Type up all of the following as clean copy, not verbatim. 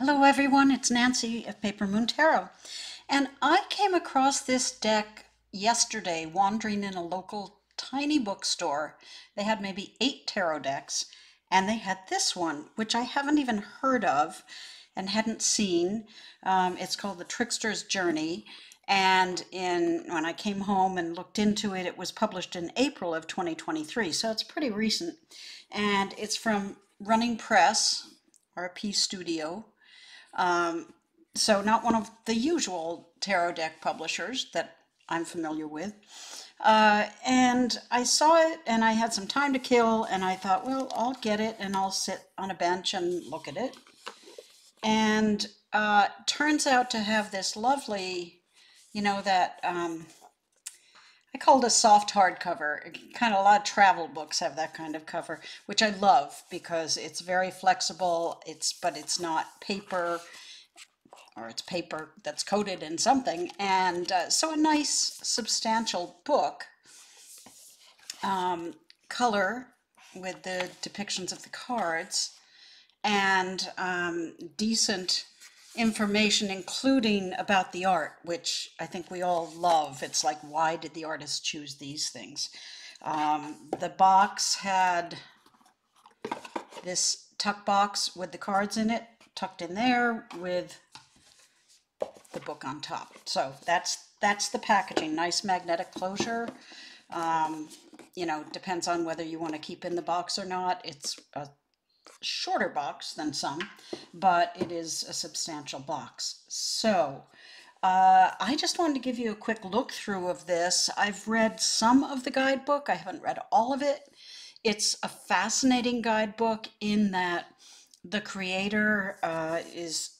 Hello everyone, it's Nancy of Paper Moon Tarot. And I came across this deck yesterday wandering in a local tiny bookstore. They had maybe 8 tarot decks, and they had this one, which I haven't even heard of and hadn't seen. It's called The Trickster's Journey. And when I came home and looked into it, it was published in April of 2023, so it's pretty recent. And it's from Running Press, RP Studio. So not one of the usual tarot deck publishers that I'm familiar with. And I saw it and I had some time to kill and I thought, well, I'll get it and I'll sit on a bench and look at it. And turns out to have this lovely, that I call it a soft hardcover. Kind of a lot of travel books have that kind of cover, which I love because it's very flexible. But it's not paper, or it's paper that's coated in something, and so a nice substantial book. Color with the depictions of the cards, and decent information, including about the art, which I think we all love. It's like, why did the artist choose these things? The box had this tuck box with the cards in it, tucked in there with the book on top. So that's the packaging. Nice magnetic closure. Depends on whether you want to keep in the box or not. It's a shorter box than some, but it is a substantial box. So I just wanted to give you a quick look through of this. I've read some of the guidebook. I haven't read all of it. It's a fascinating guidebook in that the creator is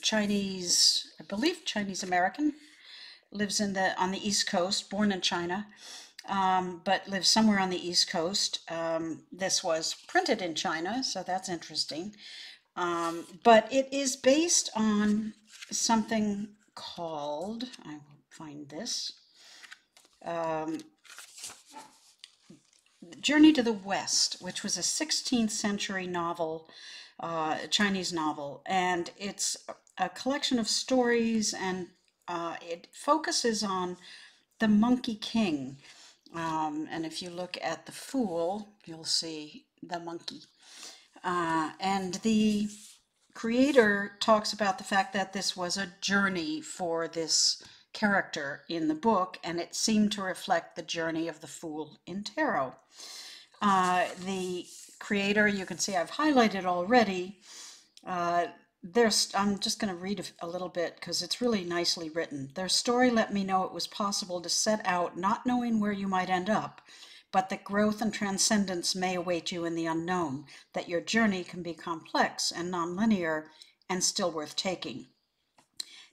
Chinese, I believe Chinese American, lives on the East Coast, born in China, but lives somewhere on the East Coast. This was printed in China, so that's interesting. But it is based on something called, I will find this, Journey to the West, which was a 16th century novel, Chinese novel, and it's a collection of stories, and it focuses on the Monkey King. And if you look at the Fool, you'll see the monkey. And the creator talks about the fact that this was a journey for this character in the book, and it seemed to reflect the journey of the Fool in tarot. The creator, you can see I've highlighted already. I'm just going to read a little bit because it's really nicely written. Their story let me know it was possible to set out not knowing where you might end up, but that growth and transcendence may await you in the unknown, that your journey can be complex and nonlinear and still worth taking.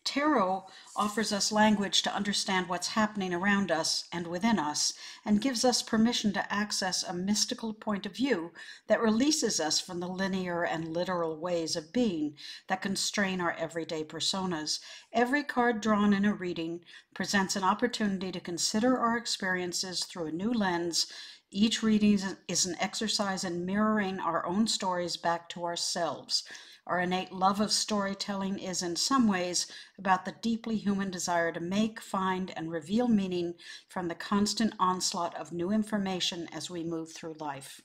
Tarot offers us language to understand what's happening around us and within us, and gives us permission to access a mystical point of view that releases us from the linear and literal ways of being that constrain our everyday personas. Every card drawn in a reading presents an opportunity to consider our experiences through a new lens. Each reading is an exercise in mirroring our own stories back to ourselves. Our innate love of storytelling is in some ways about the deeply human desire to make, find, and reveal meaning from the constant onslaught of new information as we move through life.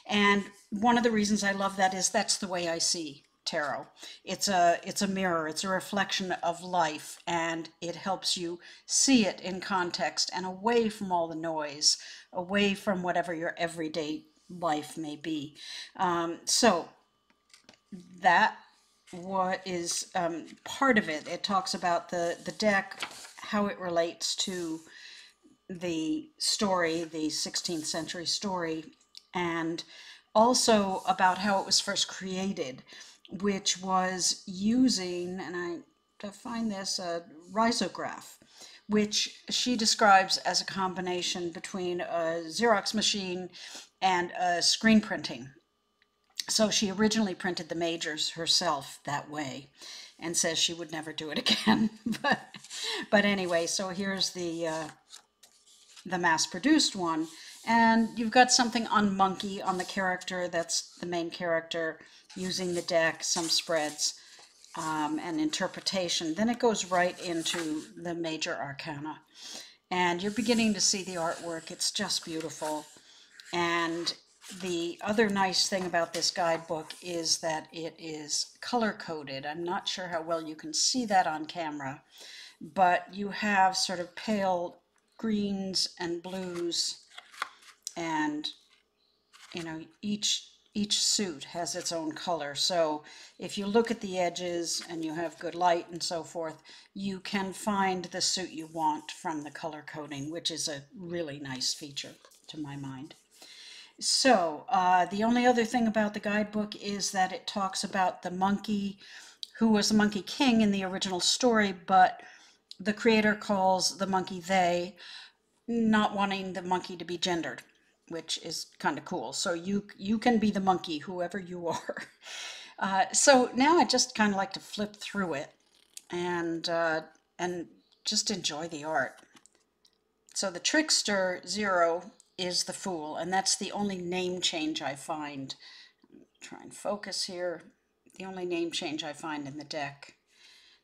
And one of the reasons I love that is that's the way I see tarot. It's a mirror, it's a reflection of life, and it helps you see it in context and away from all the noise, away from whatever your everyday life may be. So that what is part of it. It talks about the deck, how it relates to the story, the 16th century story, and also about how it was first created, which was using, and I define this, a risograph, which she describes as a combination between a Xerox machine and a screen printing. So she originally printed the majors herself that way and says she would never do it again. but anyway, so here's the mass-produced one. And you've got something on Monkey, on the character, that's the main character, using the deck, some spreads. and interpretation. Then it goes right into the major arcana. And you're beginning to see the artwork. It's just beautiful. And the other nice thing about this guidebook is that it is color-coded. I'm not sure how well you can see that on camera, but you have sort of pale greens and blues, and you know, each suit has its own color. So if you look at the edges and you have good light and so forth, you can find the suit you want from the color coding, which is a really nice feature to my mind. So the only other thing about the guidebook is that it talks about the monkey who was the Monkey King in the original story, but the creator calls the monkey they, not wanting the monkey to be gendered, which is kind of cool. So you can be the monkey, whoever you are. So now I just kind of like to flip through it and just enjoy the art. So the Trickster 0 is the Fool, and that's the only name change I find. Try and focus here. The only name change I find in the deck.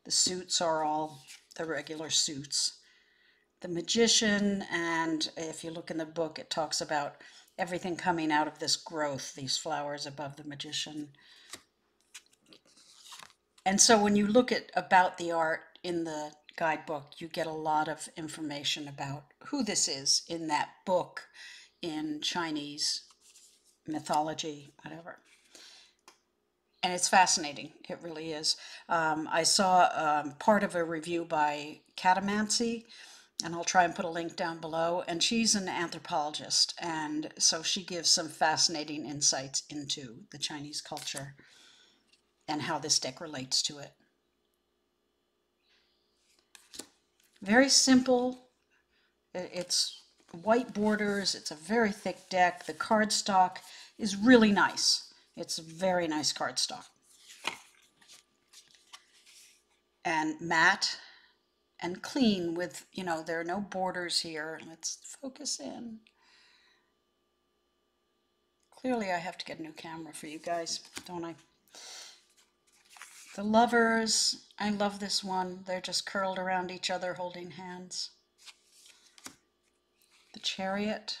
The suits are all the regular suits. The Magician, and if you look in the book, it talks about everything coming out of this growth, these flowers above the Magician. And so when you look at about the art in the guidebook, you get a lot of information about who this is in that book, in Chinese mythology, whatever. And it's fascinating. It really is. I saw part of a review by Catamancy, and I'll try and put a link down below. And she's an anthropologist, and so she gives some fascinating insights into the Chinese culture and how this deck relates to it. Very simple. It's white borders. It's a very thick deck. The cardstock is really nice. It's a very nice cardstock. And matte and clean with, you know, there are no borders here. Let's focus in. Clearly I have to get a new camera for you guys, don't I? The lovers, I love this one. They're just curled around each other holding hands. The Chariot.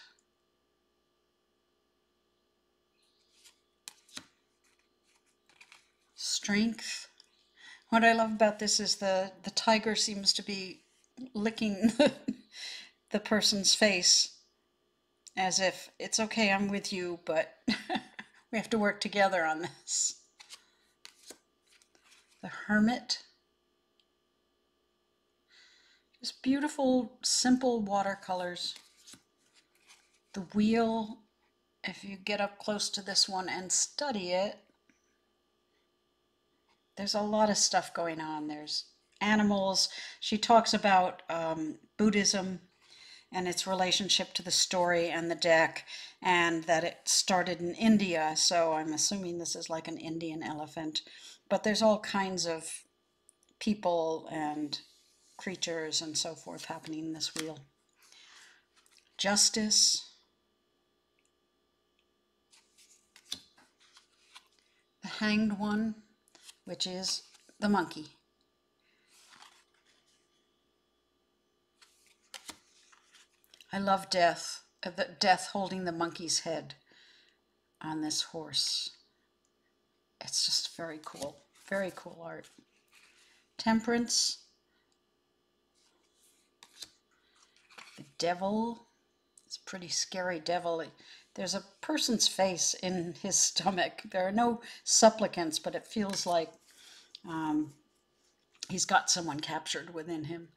Strength. What I love about this is the tiger seems to be licking the person's face as if it's okay, I'm with you, but we have to work together on this. The Hermit. Just beautiful, simple watercolors. The Wheel, if you get up close to this one and study it, there's a lot of stuff going on. There's animals. She talks about Buddhism and its relationship to the story and the deck, and that it started in India, so I'm assuming this is like an Indian elephant. But there's all kinds of people and creatures and so forth happening in this wheel. Justice. The Hanged One, which is the monkey. I love Death, the Death holding the monkey's head on this horse. It's just very cool art. Temperance. The Devil. It's a pretty scary devil. There's a person's face in his stomach. There are no supplicants, but it feels like he's got someone captured within him.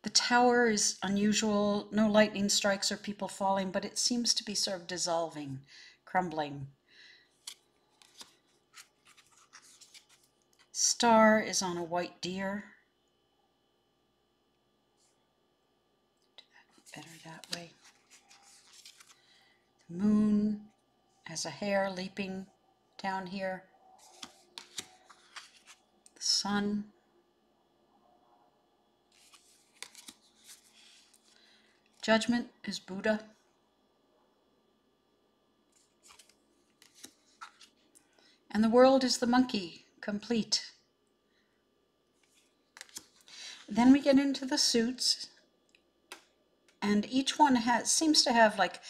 The Tower is unusual. No lightning strikes or people falling, but it seems to be sort of dissolving, crumbling. Star is on a white deer. Do that better that way. The Moon has a hare leaping down here. The Sun. Judgment is Buddha. And the World is the monkey, complete. Then we get into the suits, and each one seems to have like,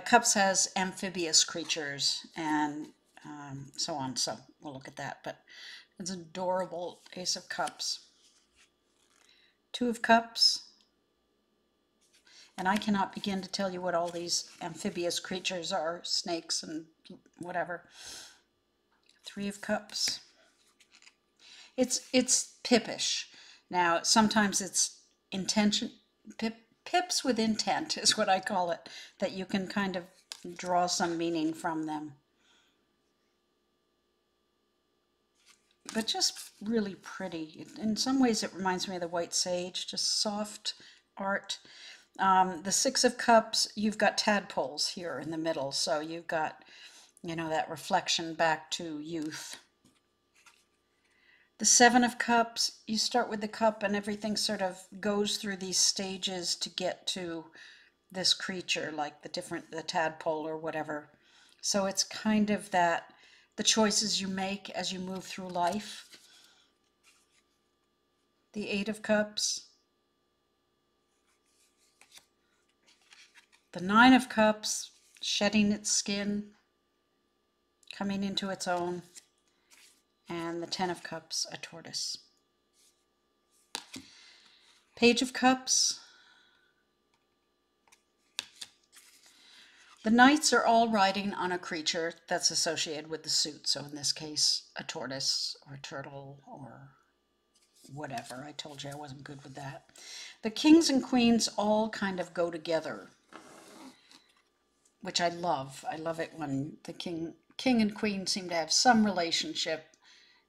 Cups has amphibious creatures and so on, so we'll look at that, but it's adorable Ace of Cups. Two of Cups, and I cannot begin to tell you what all these amphibious creatures are, snakes and whatever. Three of Cups. It's pippish. Now, sometimes it's intention, pips with intent is what I call it, that you can kind of draw some meaning from them. But just really pretty. In some ways it reminds me of the White Sage, just soft art. The Six of Cups, you've got tadpoles here in the middle, so you've got, you know, that reflection back to youth. The Seven of Cups, you start with the cup and everything sort of goes through these stages to get to this creature, like the tadpole or whatever. So it's kind of that, the choices you make as you move through life. The Eight of Cups. The Nine of Cups, shedding its skin, coming into its own. And the Ten of Cups, a tortoise. Page of Cups. The knights are all riding on a creature that's associated with the suit. So in this case, a tortoise or a turtle or whatever. I told you I wasn't good with that. The kings and queens all kind of go together, which I love. I love it when the king and queen seem to have some relationship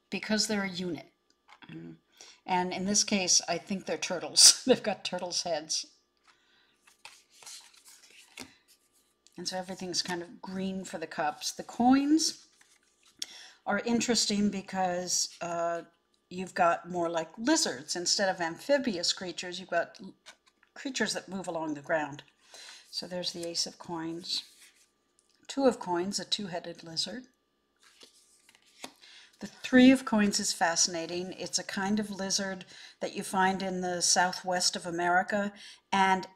because they're a unit. And in this case, I think they're turtles. They've got turtles' heads. And so everything's kind of green for the cups. The coins are interesting because you've got more like lizards. Instead of amphibious creatures, you've got creatures that move along the ground. So there's the Ace of Coins. Two of Coins, a two-headed lizard. The Three of Coins is fascinating. It's a kind of lizard that you find in the southwest of America, and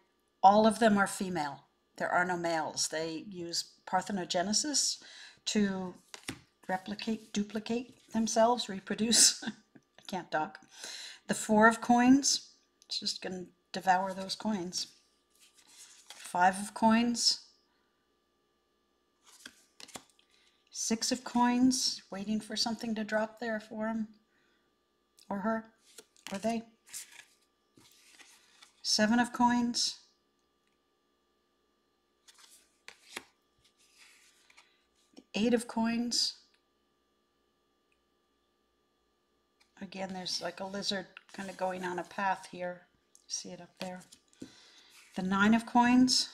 all of them are female. There are no males. They use parthenogenesis to duplicate themselves, reproduce. I can't talk. The Four of Coins, it's just going to devour those coins. Five of Coins. Six of Coins, waiting for something to drop there for him, or her, or they. Seven of Coins. The Eight of Coins. Again, there's like a lizard kind of going on a path here. See it up there. The Nine of Coins.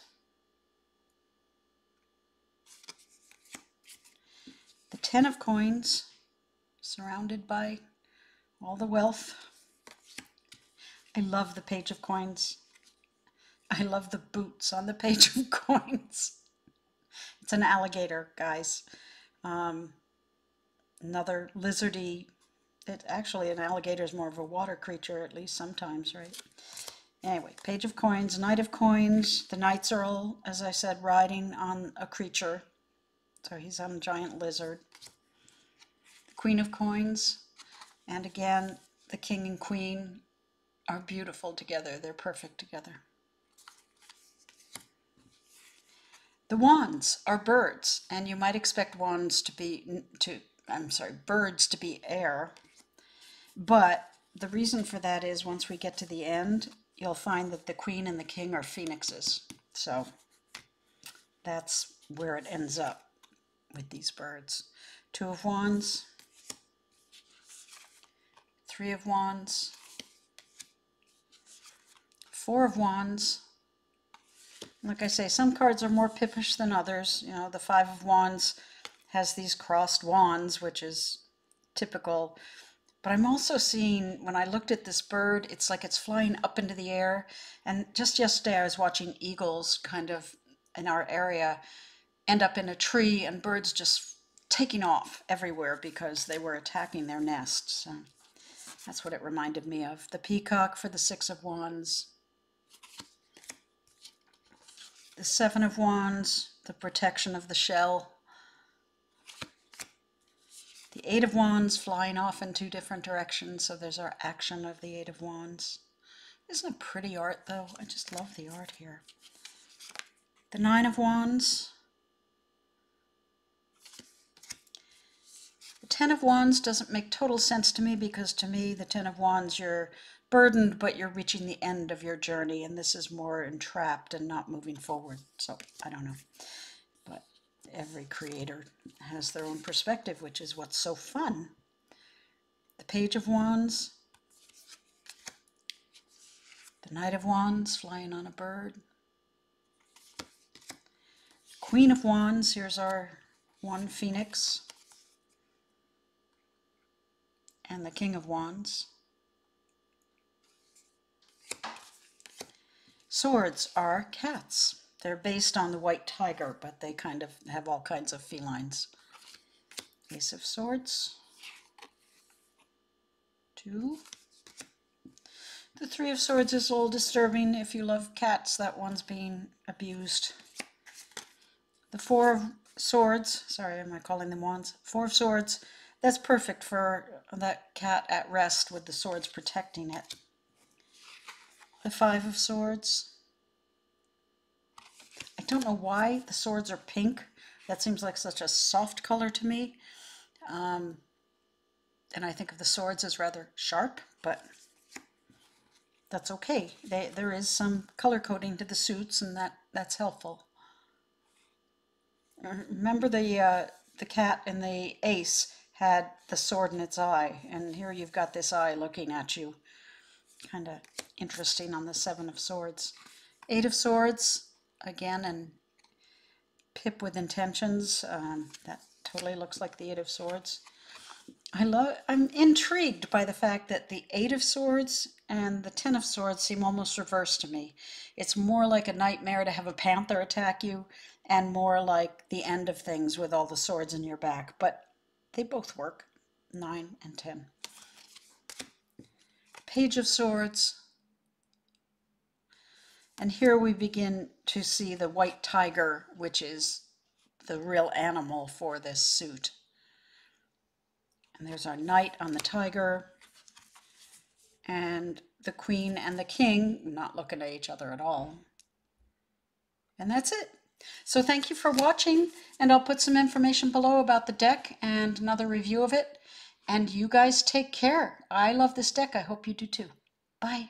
The Ten of Coins, surrounded by all the wealth. I love the Page of Coins. I love the boots on the Page of Coins. It's an alligator, guys. Another lizardy. Actually, an alligator is more of a water creature, at least sometimes, right? Anyway, Page of Coins, Knight of Coins. The knights are all, as I said, riding on a creature. So he's on a giant lizard. The Queen of Coins. And again, the king and queen are beautiful together. They're perfect together. The wands are birds, and you might expect birds to be air. But the reason for that is once we get to the end, you'll find that the queen and the king are phoenixes. So that's where it ends up with these birds. Two of Wands, Three of Wands, Four of Wands. Like I say, some cards are more pippish than others. You know, the Five of Wands has these crossed wands, which is typical. But I'm also seeing, when I looked at this bird, it's like it's flying up into the air. And just yesterday I was watching eagles kind of in our area end up in a tree and birds just taking off everywhere because they were attacking their nests. So That's what it reminded me of. The peacock for the Six of Wands. The Seven of Wands, the protection of the shell. The Eight of Wands flying off in two different directions. So there's our action of the Eight of Wands. Isn't it pretty art though? I just love the art here. The Nine of Wands. The Ten of Wands doesn't make total sense to me, because to me the Ten of Wands, you're burdened but you're reaching the end of your journey, and this is more entrapped and not moving forward. So I don't know, but every creator has their own perspective, which is what's so fun. The Page of Wands. The Knight of Wands flying on a bird. Queen of Wands, here's our one phoenix. And the King of Wands. Swords are cats. They're based on the white tiger, but they kind of have all kinds of felines. Ace of Swords. 2. The Three of Swords is a little disturbing. If you love cats, that one's being abused. The Four of Swords, sorry, am I calling them wands? Four of Swords, that's perfect for that cat at rest with the swords protecting it. The Five of Swords. I don't know why the swords are pink. That seems like such a soft color to me. And I think of the swords as rather sharp, but that's okay. There is some color coding to the suits, and that's helpful. Remember the cat in the ace had the sword in its eye, and here you've got this eye looking at you. Kind of interesting on the Seven of Swords. Eight of Swords, again, and pip with intentions. That totally looks like the Eight of Swords. I'm intrigued by the fact that the Eight of Swords and the Ten of Swords seem almost reversed to me. It's more like a nightmare to have a panther attack you, and more like the end of things with all the swords in your back. But they both work. 9 and 10. Page of Swords. And here we begin to see the white tiger, which is the real animal for this suit. And there's our knight on the tiger, and the queen and the king not looking at each other at all. And that's it. So thank you for watching, and I'll put some information below about the deck and another review of it. And you guys take care. I love this deck. I hope you do too. Bye.